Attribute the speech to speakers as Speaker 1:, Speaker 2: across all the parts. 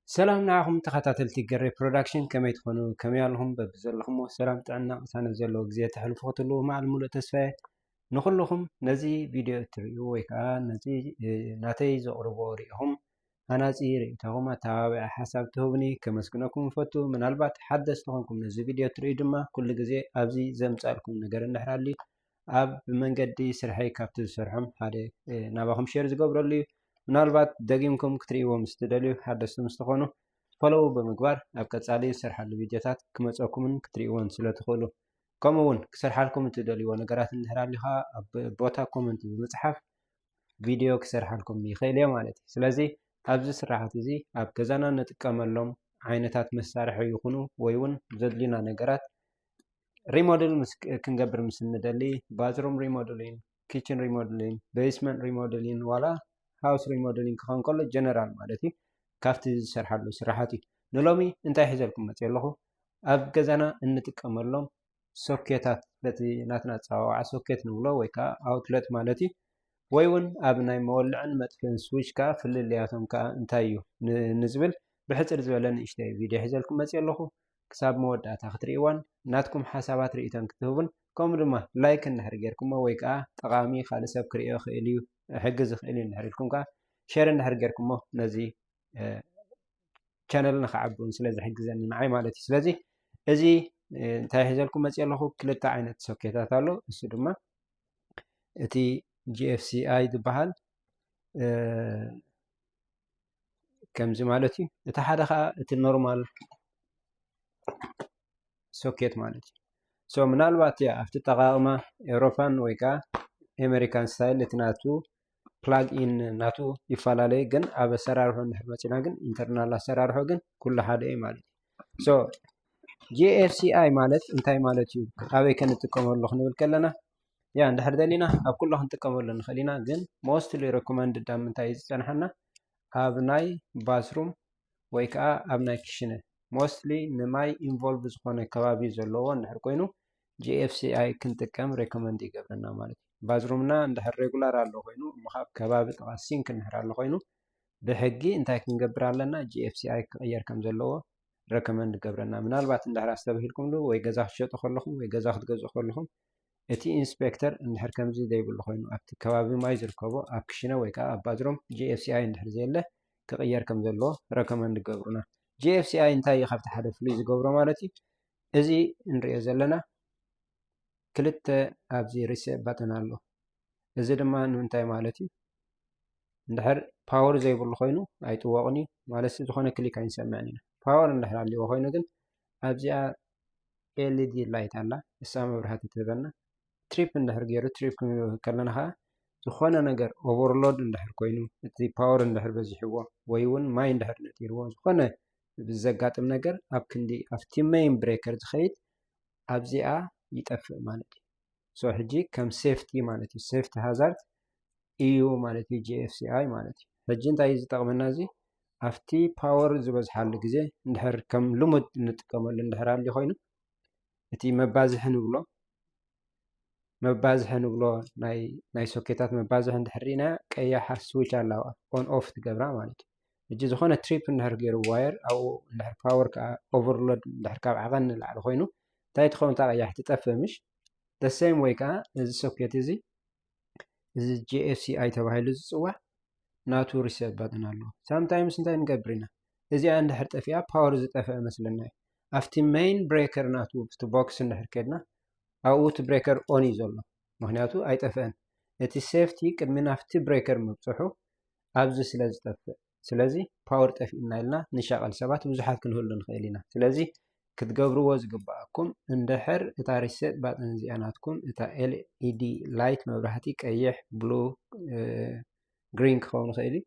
Speaker 1: سلام نعم تخاتلتي جري برودكشن كما يتخونوا كما يالهم ببزلهم سلام تعنا سنة زلوا جزية تحلفوا له مع المولى تسفى نخلهم نزي فيديو تريو ويكا نزي ناتي زقربوا ريهم أنا زيري تهما تابع حسب تهوني كما سكنكم فتو من البعض حدث لكم نزي فيديو تريو دما كل جزية أبزي زم سألكم نجار النحرالي أب من قدي سرحي كابتو سرحم هذا نباهم شيرز قبر اللي ምናልባት ደጊምኩም ክትሪእዎም ስትደልዩ ሓደስቲ ምስተኾኑ ፎሎው ብምግባር ኣብ ቀጻሊ ዝሰርሓሉ ቪድዮታት ክመፀኩምን ክትሪእዎን ስለትኽእሉ ከምኡውን ክሰርሓልኩም እትደልይዎ ነገራት እንድሕር ሃልዩኻ ኣብ ቦታ ኮመንት ብምፅሓፍ ቪድዮ ክሰርሓልኩም ይኽእል እየ ማለት እዩ። ስለዚ ኣብዚ ስራሕት እዚ ኣብ ገዛና ንጥቀመሎም ዓይነታት መሳርሒ ይኹኑ ወይ እውን ዘድልዩና ነገራት ሪሞደል ክንገብር ምስ እንደሊ ባዝሩም ሪሞደሊንግ፣ ኪችን ሪሞደሊንግ፣ ቤስመንት ሪሞደሊንግ ዋላ ሃውስ ሪሞደሊንግ ክኾን ከሎ ጀነራል ማለት እዩ ካብቲ ዝሰርሓሉ ስራሕቲ ንሎሚ እንታይ ሒዘልኩም መፅእ ኣለኹ ኣብ ገዛና እንጥቀመሎም ሶኬታት በቲ ናትና ፀዋውዓ ሶኬት ንብሎ ወይ ከዓ ኣውትለት ማለት እዩ ወይ እውን ኣብ ናይ መወልዕን መጥፍእን ስዊች ከዓ ፍልልያቶም ከዓ እንታይ እዩ ንዝብል ብሕፅር ዝበለ ንእሽተይ ቪድዮ ሒዘልኩም መፅእ ኣለኹ ክሳብ መወዳእታ ክትሪእዋን ናትኩም ሓሳባት ርእይቶን ክትህቡን ከምኡ ድማ ላይክ እንድሕር ጌርኩሞ ወይ ከዓ ጠቃሚ ካልእ ሰብ ክሪኦ ክእል እዩ ሕግዝ ክእል እንድሕር ኢልኩም ከዓ ሼር እንድሕር ጌርኩሞ ነዚ ቻነል ንክዓብን ስለ ዝሕግዘኒ ንዓይ ማለት እዩ። ስለዚ እዚ እንታይ ሒዘልኩም መፅእ ኣለኹ ክልተ ዓይነት ሶኬታት ኣሎ እሱ ድማ እቲ GFCI ዝበሃል ከምዚ ማለት እዩ እቲ ሓደ ከዓ እቲ ኖርማል ሶኬት ማለት እዩ። ሶ ምናልባት ኣብቲ ጠቃቅማ ኤውሮፓን ወይ ከዓ ኣሜሪካን ስታይል እቲ ናቱ ፕላግ ኢን ናቱ ይፈላለዩ ግን ኣብ ኣሰራርሑ እንድሕር መፂና ግን ኢንተርናል ኣሰራርሑ ግን ኩሉ ሓደ እዩ ማለት እዩ። ሶ GFCI ማለት እንታይ ማለት እዩ ኣበይ ክንጥቀመሉ ክንብል ከለና ያ እንድሕር ደሊና ኣብ ኩሉ ክንጥቀመሉ ንኽእል ኢና ግን ሞስትሊ ሬኮመንድድ ኣብ ምንታይ እዩ ዝፀንሐና ኣብ ናይ ባስሩም ወይ ከዓ ኣብ ናይ ክሽነ ሞስትሊ ንማይ ኢንቮልቭ ዝኾነ ከባቢ ዘለዎ እንድሕር ኮይኑ GFCI ክንጥቀም ሬኮመንድ ይገብረና ማለት እዩ። ባዝሩምና እንድሕር ሬጉላር ኣሎ ኮይኑ ምኻብ ከባቢ ጥቃ ሲንክ እንድሕር ኣሎ ኮይኑ ብሕጊ እንታይ ክንገብር ኣለና GFCI ክቅየር ከም ዘለዎ ሬኮመንድ ገብረና። ምናልባት እንድሕር ኣስተብሂልኩምሉ ወይ ገዛ ክትሸጡ ከለኹም ወይ ገዛ ክትገዝኡ ከለኹም እቲ ኢንስፔክተር እንድሕር ከምዚ ዘይብሉ ኮይኑ ኣብቲ ከባቢ ማይ ዝርከቦ ኣብ ክሽነ ወይ ከዓ ኣብ ባዝሩም GFCI እንድሕር ዘየለ ክቅየር ከም ዘለዎ ሬኮመንድ ገብሩና። GFCI እንታይ እዩ ካብቲ ሓደ ፍሉይ ዝገብሮ ማለት እዩ እዚ እንሪኦ ዘለና ክልተ ኣብዚ ሪሴት ባተን ኣሎ እዚ ድማ ንምንታይ ማለት እዩ እንድሕር ፓወር ዘይብሉ ኮይኑ ኣይጥወቕን እዩ ማለት ዝኾነ ክሊክ ኣይንሰምዕን ኢና ፓወር እንድሕር ሃልይዎ ኮይኑ ግን ኣብዚኣ LED ላይት ኣላ እሳ መብራህቲ ትህበና ትሪፕ እንድሕር ገይሩ ትሪፕ ክንብል ከለና ከዓ ዝኾነ ነገር ኦቨርሎድ እንድሕር ኮይኑ እቲ ፓወር እንድሕር በዚሕዎ ወይ እውን ማይ እንድሕር ነጢርዎ ዝኾነ ብዘጋጥም ነገር ኣብ ክንዲ ኣብቲ ሜይን ብሬከር ዝኸይድ ኣብዚኣ ይጠፍእ ማለት እዩ። ሶ ሕጂ ከም ሴፍቲ ማለት እዩ ሴፍቲ ሃዛርድ እዩ ማለት እዩ GFCI ማለት እዩ። ሕጂ እንታይ እዩ ዝጠቅመና እዚ ኣብቲ ፓወር ዝበዝሓሉ ግዜ እንድሕር ከም ልሙድ እንጥቀመሉ እንድሕር ሃልዩ ኮይኑ እቲ መባዝሒ ንብሎ ናይ ሶኬታት መባዝሒ እንድሕር ሪእና ቀያሕ ስዊች ኣላ ኦን ኦፍ ትገብራ ማለት እዩ። ሕጂ ዝኾነ ትሪፕ እንድሕር ገይሩ ዋየር ኣብኡ እንድሕር ፓወር ከዓ ኦቨርሎድ እንድሕር ካብ ዓቐን ንላዕሊ ኮይኑ እንታይ ትኸውን እታ ቀያሕ ትጠፍእ ምሽ ደሰም ወይ ከዓ እዚ ሶኬት እዚ GFCI ተባሂሉ ዝፅዋዕ ናቱ ሪሴት ባተን ኣለዎ። ሳምታይምስ እንታይ ንገብር ኢና እዚኣ እንድሕር ጠፊኣ ፓወር ዝጠፍአ መስለና እዩ ኣብቲ ሜይን ብሬከር ናቱ እቲ ቦክስ እንድሕር ከድና ኣብኡ እቲ ብሬከር ኦን እዩ ዘሎ ምክንያቱ ኣይጠፍአን እቲ ሴፍቲ ቅድሚ ናፍቲ ብሬከር ምብፅሑ ኣብዚ ስለ ዝጠፍእ ስለዚ ፓወር ጠፊእና ኢልና ንሸቐል ሰባት ብዙሓት ክንህሉ ንኽእል ኢና። ስለዚ ክትገብርዎ ዝግባኣኩም እንድሕር እታ ሪሴት ባተን እዚኣ ናትኩም እታ LED ላይት መብራህቲ ቀይሕ ብሉ ግሪን ክኸውን ይኽእል እዩ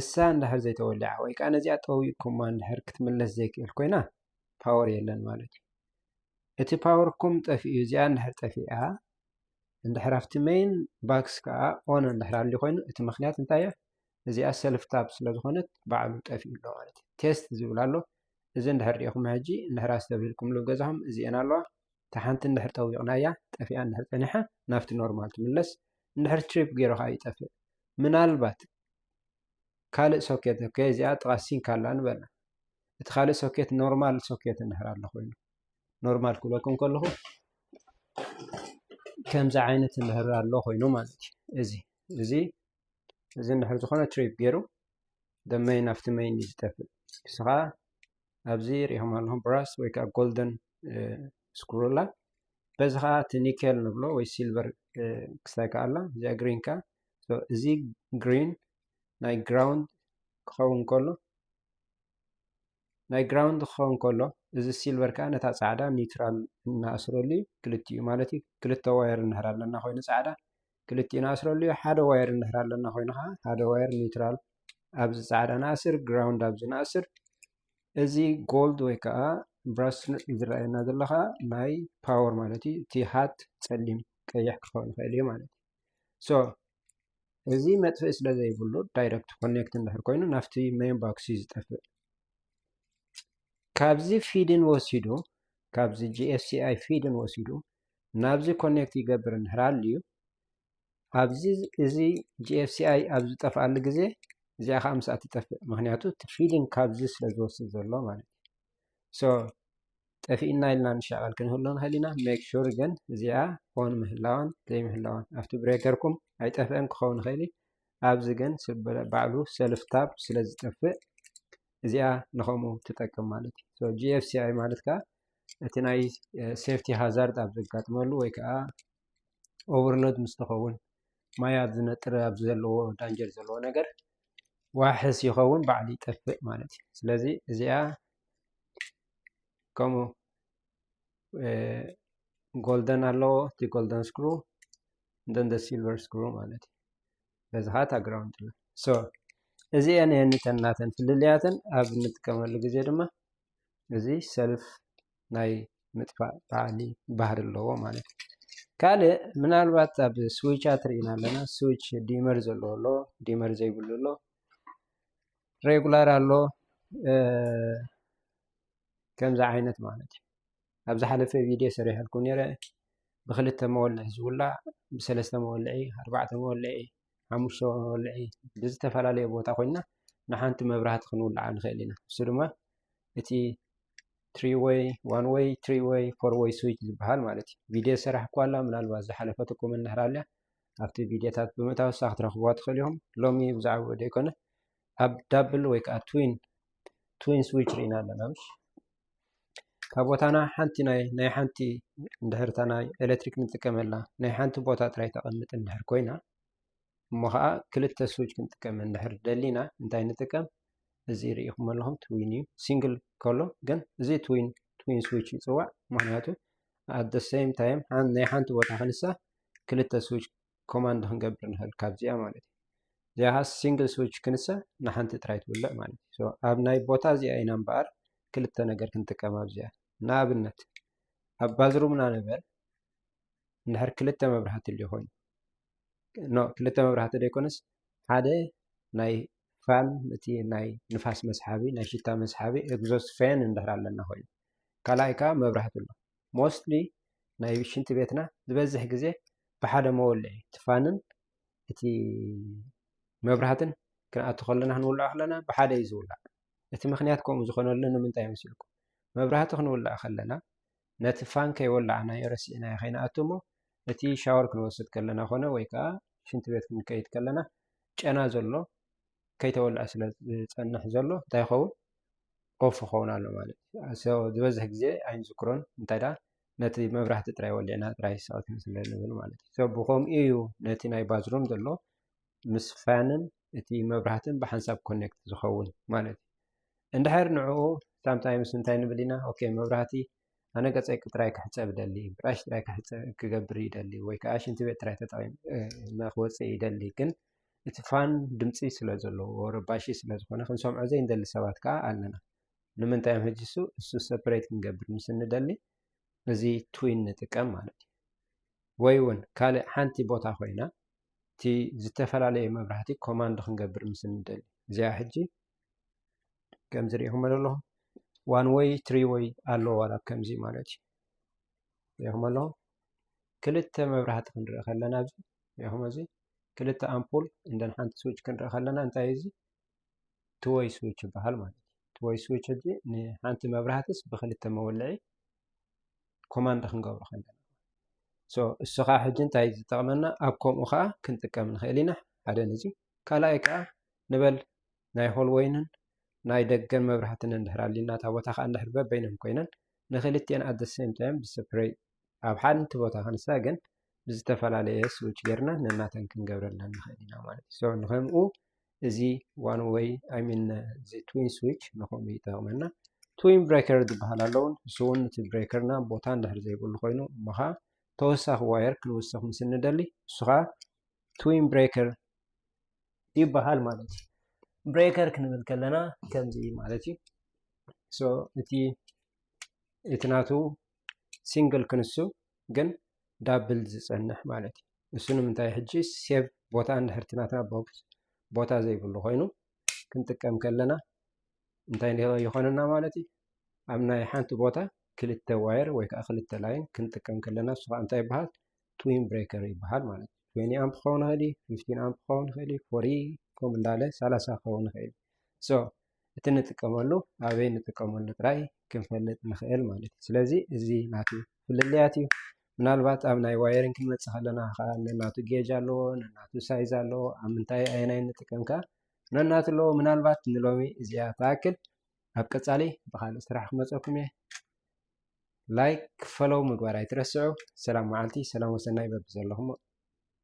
Speaker 1: እሳ እንድሕር ዘይተወሊዓ ወይ ከዓ ነዚኣ ጠዊቅኩማ እንድሕር ክትምለስ ዘይክእል ኮይና ፓወር የለን ማለት እዩ። እቲ ፓወርኩም ጠፊኡ እዚኣ እንድሕር ጠፊኣ እንድሕር ኣብቲ ሜይን ባክስ ከዓ ኦን እንድሕር ሃልዩ ኮይኑ እቲ ምክንያት እንታይ እያ እዚኣ ሰልፍ ታብ ስለዝኾነት ባዕሉ ጠፊኡ ኣሎ ማለት እዩ። ቴስት ዝብል ኣሎ እዚ እንድሕር ሪኢኹም ሕጂ እንድሕር ኣስተብሂልኩምሉ ገዛኹም እዚአን ኣለዋ እታ ሓንቲ እንድሕር ጠዊቕናያ ጠፊኣ እንድሕር ፀኒሓ ናብቲ ኖርማል ትምለስ እንድሕር ትሪፕ ገይሩ ከዓ ይጠፍእ ምናልባት ካልእ ሶኬት እዚኣ ጥቃ ሲንክ ኣላ ንበልና እቲ ካልእ ሶኬት ኖርማል ሶኬት እንድሕር ኣሎ ኮይኑ ኖርማል ክብለኩም ከለኹ ከምዚ ዓይነት እንድሕር ኣሎ ኮይኑ ማለት እዩ እዚ እንድሕር ዝኾነ ትሪፕ ገይሩ ደመይ ናፍቲ መይን እዩ ዝጠፍእ ንስኻ ኣብዚ ሪኢኹም ኣለኹም ብራስ ወይ ከዓ ጎልደን ስክሩላ በዚ ከዓ እቲ ኒኬል ንብሎ ወይ ሲልቨር ክስታይ ከዓ ኣላ እዚኣ ግሪን ከዓ እዚ ግሪን ናይ ግራውንድ ክኸውን ከሎ እዚ ሲልቨር ከዓ ነታ ፃዕዳ ኒውትራል እናኣስረሉ እዩ ክልቲኡ ማለት እዩ ክልተ ዋየር እንድሕር ኣለና ኮይኑ ፃዕዳ ክልቲኡ እናኣስረሉ እዩ ሓደ ዋየር እንድሕር ኣለና ኮይኑ ከዓ ሓደ ዋየር ኒውትራል ኣብዚ ፃዕዳ ናኣስር ግራውንድ ኣብዚ ናኣስር እዚ ጎልድ ወይ ከዓ ብራስ ዝረአየና ዘሎ ከዓ ናይ ፓወር ማለት እዩ እቲ ሃት ፀሊም ቀይሕ ክኸውን ይኽእል እዩ ማለት እዩ እዚ መጥፍኢ ስለ ዘይብሉ ዳይረክት ኮኔክት እንድሕር ኮይኑ ናፍቲ ሜን ቦክስ እዩ ዝጠፍእ ካብዚ ፊድን ወሲዱ ካብዚ GFCI ፊድን ወሲዱ ናብዚ ኮኔክት ይገብር እንድሕር ሃልዩ ኣብዚ እዚ GFCI ኣብ ዝጠፍኣሉ ግዜ እዚኣ ከዓ ምስኣ ትጠፍእ ምክንያቱ እቲ ፊድን ካብዚ ስለ ዝወስድ ዘሎ ማለት እዩ ጠፊእና ኢልና ንሻቀል ክንህሉ ንኽእል ኢና ሜክ ሹር ግን እዚኣ ኦን ምህላዋን ዘይምህላዋን ኣብቲ ብሬከርኩም ኣይጠፍአን ክኸውን ይኽእል እዩ ኣብዚ ግን ባዕሉ ሰልፍ ታብ ስለ ዝጠፍእ እዚኣ ንከምኡ ትጠቅም ማለት እዩ GFCI ማለት ከዓ እቲ ናይ ሴፍቲ ሃዛርድ ኣብ ዘጋጥመሉ ወይ ከዓ ኦቨርሎድ ምስ ተኸውን ማይ ኣብ ዝነጥር ኣብ ዘለዎ ዳንጀር ዘለዎ ነገር ዋሕስ ይኸውን ባዕሉ ይጠፍእ ማለት እዩ ስለዚ እዚኣ ከምኡ ጎልደን ኣለዎ እቲ ጎልደን ስክሩ እንደን ሲልቨር ስክሩ ማለት እዩ በዚ ከዓ እታ ግራውንድ እዚአን የንተናተን ፍልልያተን ኣብ እንጥቀመሉ ግዜ ድማ እዚ ሰልፍ ናይ ምጥፋእ ባዕሊ ባህሪ ኣለዎ ማለት እዩ ካልእ ምናልባት ኣብ ስዊቻት ርኢና ኣለና ስዊች ዲመር ዘለዎ ኣሎ ዲመር ዘይብሉ ኣሎ ሬጉላር ኣሎ ከምዚ ዓይነት ማለት እዩ ኣብ ዝሓለፈ ቪድዮ ሰሪሐልኩም ነይረ ብክልተ መወልዒ ዝውላዕ ብሰለስተ መወልዒ 4 መወልዒ 5 መወልዒ ብዝተፈላለየ ቦታ ኮይና ንሓንቲ መብራህቲ ክንውልዓ ንኽእል ኢና እሱ ድማ እቲ 3 ዌይ 1 ዌይ 3 ዌይ 4 ዌይ ስዊች ዝበሃል ማለት እዩ ቪድዮ ሰራሕ እኳ ኣላ ምናልባት ዝሓለፈትኩም እንድሕር ኣልያ ኣብቲ ቪድዮታት ብምእታው ሳ ክትረኽብዋ ትኽእል ኢኹም ሎሚ ብዛዕባ ደይኮነ ኣብ ዳብል ወይ ከዓ ትዊን ስዊች ርኢና ኣለና ምሽ ካብ ቦታና ሓንቲ ናይ ሓንቲ እንድሕርታ ናይ ኤሌክትሪክ ንጥቀመላ ናይ ሓንቲ ቦታ ጥራይ ተቐምጥ እንድሕር ኮይና እሞ ከዓ ክልተ ስዊች ክንጥቀም እንድሕር ደሊና እንታይ ንጥቀም እዚ ርኢኹም ኣለኹም ትዊን እዩ ሲንግል ከሎ ግን እዚ ትዊን ስዊች ይፅዋዕ ምክንያቱ ኣት ደ ሴም ታይም ናይ ሓንቲ ቦታ ክንሳ ክልተ ስዊች ኮማንድ ክንገብር ንኽእል ካብዚኣ ማለት እዩ እዚኣ ሲንግል ስዊች ክንሳ ንሓንቲ ጥራይ ትውልዕ ማለት እዩ ኣብ ናይ ቦታ እዚኣ ኢና እምበኣር ክልተ ነገር ክንጥቀም ኣብዚኣ ንኣብነት ኣብ ባዝሩምና ንበል እንድሕር ክልተ መብራህቲ ልዮ ኮይኑ ክልተ መብራህቲ ደይኮነስ ሓደ ናይ ፋን እቲ ናይ ንፋስ መስሓቢ ናይ ሽታ መስሓቢ ኤግዞስት ፋን እንድሕር ኣለና ኮይኑ ካልኣይ ከዓ መብራህቲ ኣሎ ሞስትሊ ናይ ሽንቲ ቤትና ዝበዝሕ ግዜ ብሓደ መወልዒ እቲ ፋንን እቲ መብራህትን ክንኣቱ ከለና ክንውልዖ ከለና ብሓደ እዩ ዝውላዕ እቲ ምክንያት ከምኡ ዝኾነሉ ንምንታይ ይመስልኩም መብራህቲ ክንውልዕ ከለና ነቲ ፋን ከይወላዕና ረሲዕና ከይንኣቱ እሞ እቲ ሻወር ክንወስድ ከለና ኮነ ወይ ከዓ ሽንቲ ቤት ክንከይድ ከለና ጨና ዘሎ ከይተወልዐ ስለ ዝፀንሕ ዘሎ እንታይ ይኸውን ኦፍ ይኸውን ኣሎ ማለት እዩ ዝበዝሕ ግዜ ኣይንዝክሮን እንታይ ዳ ነቲ መብራህቲ ጥራይ ወሊዕና ጥራይ ሰቕትን ስለ ንብል ማለት እዩ ብከምኡ እዩ ነቲ ናይ ባዝሩም ዘሎ ምስ ፋንን እቲ መብራህትን ብሓንሳብ ኮኔክት ዝኸውን ማለት እዩ እንድሕር ንዕኡ ሳምታይምስ እንታይ ንብል ኢና ኦኬ መብራህቲ ኣነ ገፀይ ጥራይ ክሕፀብ ይደሊ ብራሽ ጥራይ ክገብር ይደሊ ወይ ከዓ ሽንቲ ቤት ጥራይ ተጠቒም ክወፅእ ይደሊ ግን እቲ ፋን ድምፂ ስለ ዘለዎ ረባሺ ስለ ዝኾነ ክንሰምዖ ዘይንደሊ ሰባት ከዓ ኣለና ንምንታይ እዮም ሕጂ እሱ ሰፐሬት ክንገብር ምስ እንደሊ እዚ ትዊን ንጥቀም ማለት እዩ ወይ እውን ካልእ ሓንቲ ቦታ ኮይና እቲ ዝተፈላለየ መብራህቲ ኮማንድ ክንገብር ምስ እንደሊ እዚኣ ሕጂ ከምዚ ሪኢኹም ኣለኹም 1 ዌይ 3 ዌይ ኣለዎ ዋላ ከምዚ ማለት እዩ ሪኢኹም ኣለኹም ክልተ መብራህቲ ክንርኢ ከለና ኣብዚ ሪኢኹም እዚ ክልተ ኣምፑል እንደን ሓንቲ ስዊች ክንርኢ ከለና እንታይ እዚ توي سويتش بحال ማለት توي سويتش دي ንሓንቲ መብራህትስ ብክልተ መወልዒ ኮማንድ ክንገብሮ ከለና እሱ ከዓ ሕጂ እንታይ ዝጠቕመና ኣብ ከምኡ ከዓ ክንጥቀም ንኽእል ኢና ሓደ ነዚ ካልኣይ ከዓ ንበል ናይ ሆልወይንን ናይ ደገን መብራህትን እንድሕር ኣሊና እታ ቦታ ከዓ እንድሕር በበይኖም ኮይነን ንክልቲአን ኣት ዘ ሴም ታይም ብሰፕሬት ኣብ ሓንቲ ቦታ ክንሳ ግን ብዝተፈላለየ ስዊች ጌርና ነናተን ክንገብረለን ንኽእል ኢና ማለት እዩ ንከምኡ እዚ ዋን ዌይ ሚን እዚ ትዊን ስዊች ንከምኡ ይጠቕመና ትዊን ብሬከር ዝበሃል ኣለውን እሱ እውን እቲ ብሬከርና ቦታ እንድሕር ዘይብሉ ኮይኑ እሞ ከዓ ተወሳኺ ዋየር ክንውስኽ ምስ እንደሊ እሱ ከዓ ትዊን ብሬከር ይበሃል ማለት እዩ ብሬከር ክንብል ከለና ከምዚ ማለት እዩ እቲ ናቱ ሲንግል ክንሱ ግን ዳብል ዝፀንሕ ማለት እዩ እሱ ንምንታይ ሕጂ ሴቭ ቦታ እንድሕር ናትና ቦክስ ቦታ ዘይብሉ ኮይኑ ክንጥቀም ከለና እንታይ ይኾነና ማለት እዩ ኣብ ናይ ሓንቲ ቦታ ክልተ ዋየር ወይ ከዓ ክልተ ላይን ክንጥቀም ከለና እሱ ከዓ እንታይ ይበሃል ትዊን ብሬከር ይበሃል ማለት እዩ 20 ኣምፕ ክኸውን ይኽእል እዩ 15 ኣምፕ ክኸውን ይኽእል እዩ 40 ከምኡ እንዳለ 30 ክኸውን ይኽእል እዩ እቲ ንጥቀመሉ ኣበይ ንጥቀመሉ ጥራይ ክንፈልጥ ንኽእል ማለት እዩ ስለዚ እዚ ናቱ ፍልልያት እዩ ምናልባት ኣብ ናይ ዋየሪንግ ክንመፅእ ከለና ከዓ ነናቱ ጌጅ ኣለዎ ነናቱ ሳይዝ ኣለዎ ኣብ ምንታይ ኣይናይ ንጥቀም ከዓ ነናቱ ኣለዎ ምናልባት ንሎሚ እዚኣ ተኣክል ኣብ ቀፃሊ ብካልእ ስራሕ ክመፀኩም እየ ላይክ ፈሎው ምግባር ኣይትረስዑ ሰላም መዓልቲ ሰላም ወሰናይ በቢ ዘለኹም